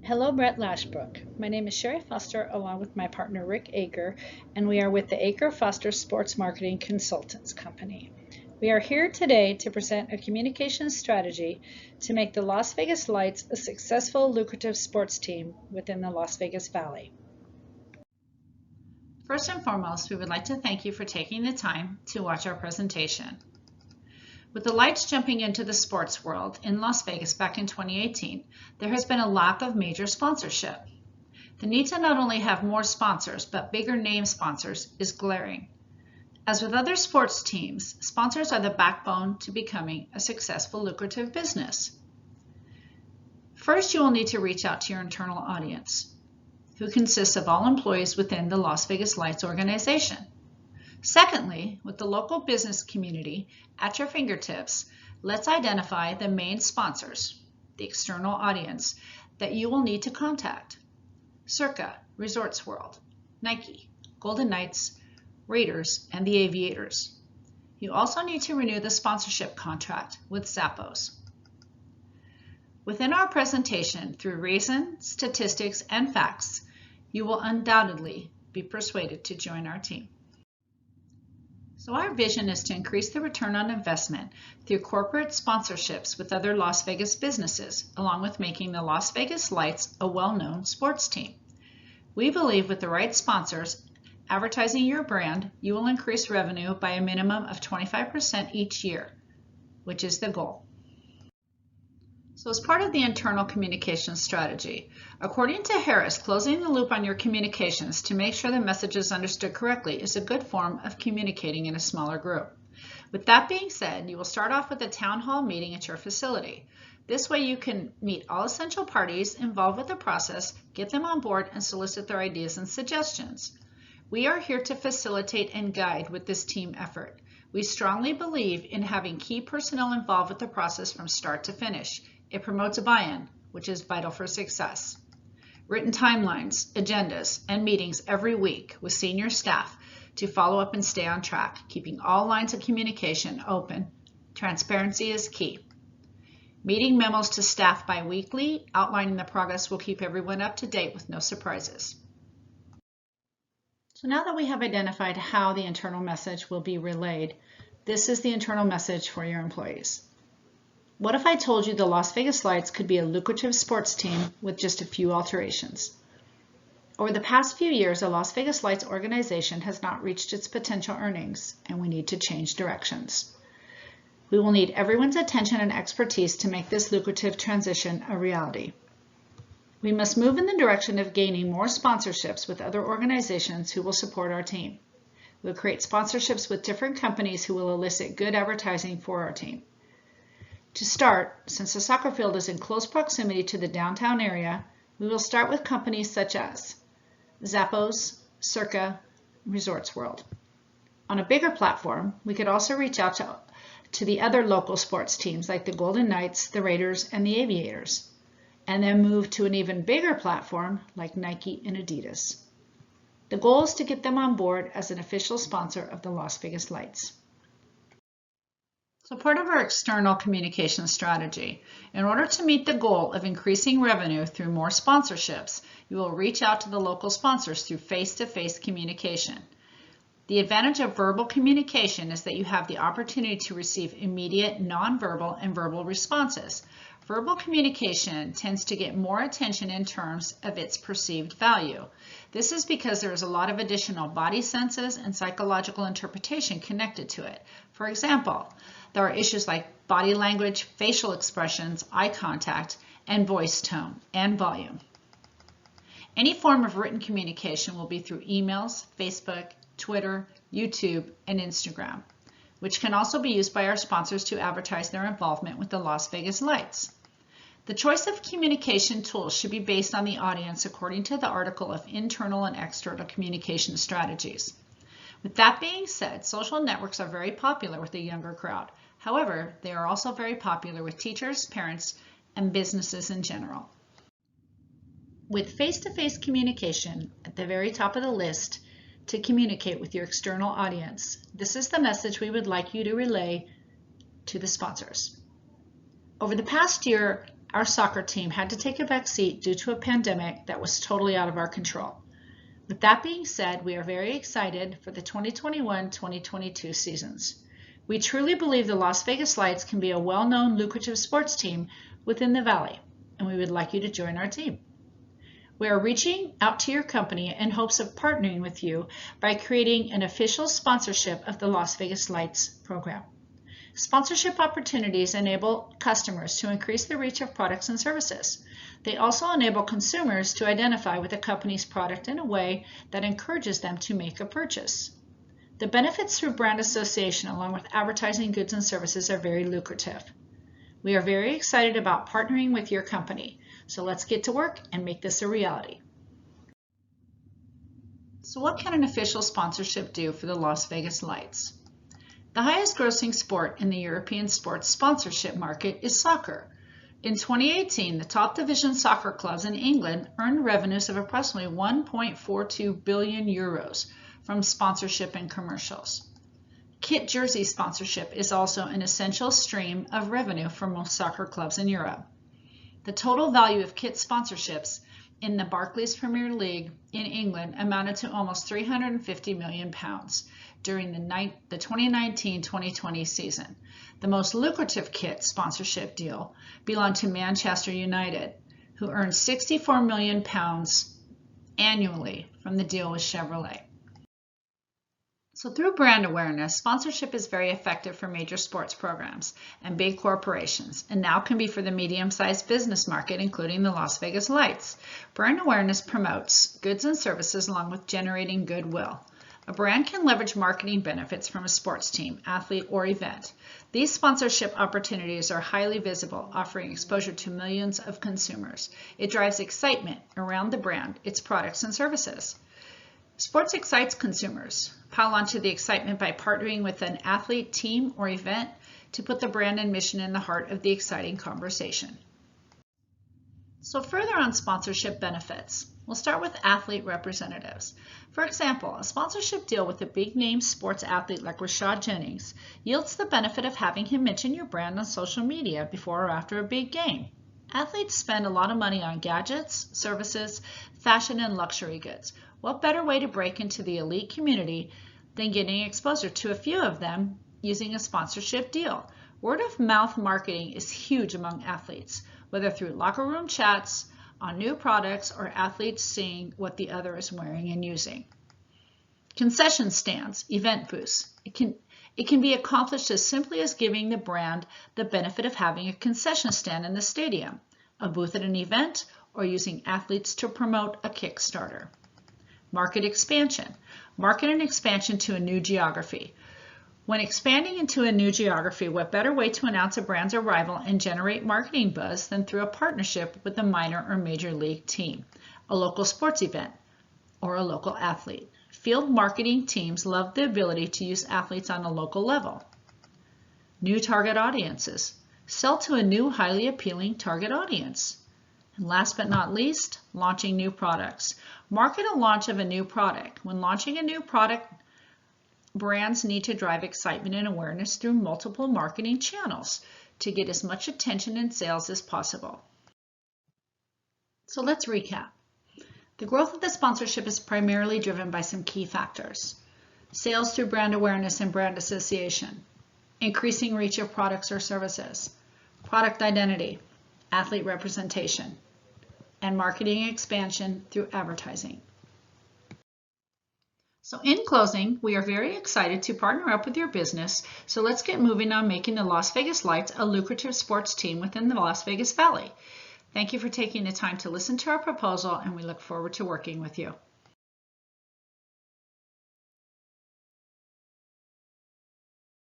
Hello, Brett Lashbrook. My name is Sherri Foster along with my partner Rick Aker, and we are with the Aker Foster Sports Marketing Consultants Company. We are here today to present a communications strategy to make the Las Vegas Lights a successful, lucrative sports team within the Las Vegas Valley. First and foremost, we would like to thank you for taking the time to watch our presentation. With the Lights jumping into the sports world in Las Vegas back in 2018, there has been a lack of major sponsorship. The need to not only have more sponsors, but bigger name sponsors is glaring. As with other sports teams, sponsors are the backbone to becoming a successful, lucrative business. First, you will need to reach out to your internal audience, who consists of all employees within the Las Vegas Lights organization. Secondly, with the local business community at your fingertips, let's identify the main sponsors, the external audience, that you will need to contact. Circa, Resorts World, Nike, Golden Knights, Raiders, and the Aviators. You also need to renew the sponsorship contract with Zappos. Within our presentation, through reason, statistics, and facts, you will undoubtedly be persuaded to join our team. So our vision is to increase the return on investment through corporate sponsorships with other Las Vegas businesses, along with making the Las Vegas Lights a well-known sports team. We believe with the right sponsors advertising your brand, you will increase revenue by a minimum of 25% each year, which is the goal. So as part of the internal communication strategy, according to Harris, closing the loop on your communications to make sure the message is understood correctly is a good form of communicating in a smaller group. With that being said, you will start off with a town hall meeting at your facility. This way you can meet all essential parties involved with the process, get them on board, and solicit their ideas and suggestions. We are here to facilitate and guide with this team effort. We strongly believe in having key personnel involved with the process from start to finish. It promotes a buy-in, which is vital for success. Written timelines, agendas, and meetings every week with senior staff to follow up and stay on track, keeping all lines of communication open. Transparency is key. Meeting memos to staff bi-weekly, outlining the progress will keep everyone up to date with no surprises. So now that we have identified how the internal message will be relayed, this is the internal message for your employees. What if I told you the Las Vegas Lights could be a lucrative sports team with just a few alterations? Over the past few years, the Las Vegas Lights organization has not reached its potential earnings, and we need to change directions. We will need everyone's attention and expertise to make this lucrative transition a reality. We must move in the direction of gaining more sponsorships with other organizations who will support our team. We'll create sponsorships with different companies who will elicit good advertising for our team. To start, since the soccer field is in close proximity to the downtown area, we will start with companies such as Zappos, Circa, Resorts World. On a bigger platform, we could also reach out to the other local sports teams like the Golden Knights, the Raiders, and the Aviators, and then move to an even bigger platform like Nike and Adidas. The goal is to get them on board as an official sponsor of the Las Vegas Lights. So part of our external communication strategy, in order to meet the goal of increasing revenue through more sponsorships, you will reach out to the local sponsors through face-to-face communication. The advantage of verbal communication is that you have the opportunity to receive immediate nonverbal and verbal responses. Verbal communication tends to get more attention in terms of its perceived value. This is because there is a lot of additional body senses and psychological interpretation connected to it. For example, there are issues like body language, facial expressions, eye contact, and voice tone and volume. Any form of written communication will be through emails, Facebook, Twitter, YouTube, and Instagram, which can also be used by our sponsors to advertise their involvement with the Las Vegas Lights. The choice of communication tools should be based on the audience according to the article of internal and external communication strategies. With that being said, social networks are very popular with the younger crowd. However, they are also very popular with teachers, parents, and businesses in general. With face-to-face communication at the very top of the list to communicate with your external audience, this is the message we would like you to relay to the sponsors. Over the past year, our soccer team had to take a back seat due to a pandemic that was totally out of our control. With that being said, we are very excited for the 2021-2022 seasons. We truly believe the Las Vegas Lights can be a well-known, lucrative sports team within the Valley, and we would like you to join our team. We are reaching out to your company in hopes of partnering with you by creating an official sponsorship of the Las Vegas Lights program. Sponsorship opportunities enable customers to increase the reach of products and services. They also enable consumers to identify with a company's product in a way that encourages them to make a purchase. The benefits through brand association along with advertising goods and services are very lucrative. We are very excited about partnering with your company. So let's get to work and make this a reality. So what can an official sponsorship do for the Las Vegas Lights? The highest grossing sport in the European sports sponsorship market is soccer. In 2018, the top division soccer clubs in England earned revenues of approximately 1.42 billion euros from sponsorship and commercials. Kit jersey sponsorship is also an essential stream of revenue for most soccer clubs in Europe. The total value of kit sponsorships in the Barclays Premier League in England amounted to almost £350 million during the 2019-2020 season. The most lucrative kit sponsorship deal belonged to Manchester United, who earned £64 million annually from the deal with Chevrolet. So through brand awareness, sponsorship is very effective for major sports programs and big corporations, and now can be for the medium-sized business market, including the Las Vegas Lights. Brand awareness promotes goods and services along with generating goodwill. A brand can leverage marketing benefits from a sports team, athlete, or event. These sponsorship opportunities are highly visible, offering exposure to millions of consumers. It drives excitement around the brand, its products, and services. Sports excites consumers. Pile onto the excitement by partnering with an athlete, team, or event to put the brand and mission in the heart of the exciting conversation. So further on sponsorship benefits, we'll start with athlete representatives. For example, a sponsorship deal with a big-name sports athlete like Rashad Jennings yields the benefit of having him mention your brand on social media before or after a big game. Athletes spend a lot of money on gadgets, services, fashion, and luxury goods. What better way to break into the elite community than getting exposure to a few of them using a sponsorship deal? Word of mouth marketing is huge among athletes, whether through locker room chats, on new products, or athletes seeing what the other is wearing and using. Concession stands, event booths. It can be accomplished as simply as giving the brand the benefit of having a concession stand in the stadium, a booth at an event, or using athletes to promote a Kickstarter. Market expansion. Market and expansion to a new geography. When expanding into a new geography, what better way to announce a brand's arrival and generate marketing buzz than through a partnership with a minor or major league team, a local sports event, or a local athlete? Field marketing teams love the ability to use athletes on a local level. New target audiences. Sell to a new, highly appealing target audience. And last but not least, launching new products. Market a launch of a new product. When launching a new product, brands need to drive excitement and awareness through multiple marketing channels to get as much attention and sales as possible. So let's recap. The growth of the sponsorship is primarily driven by some key factors. Sales through brand awareness and brand association, increasing reach of products or services, product identity, athlete representation, and marketing expansion through advertising. So in closing, we are very excited to partner up with your business, so let's get moving on making the Las Vegas Lights a lucrative sports team within the Las Vegas Valley. Thank you for taking the time to listen to our proposal, and we look forward to working with you.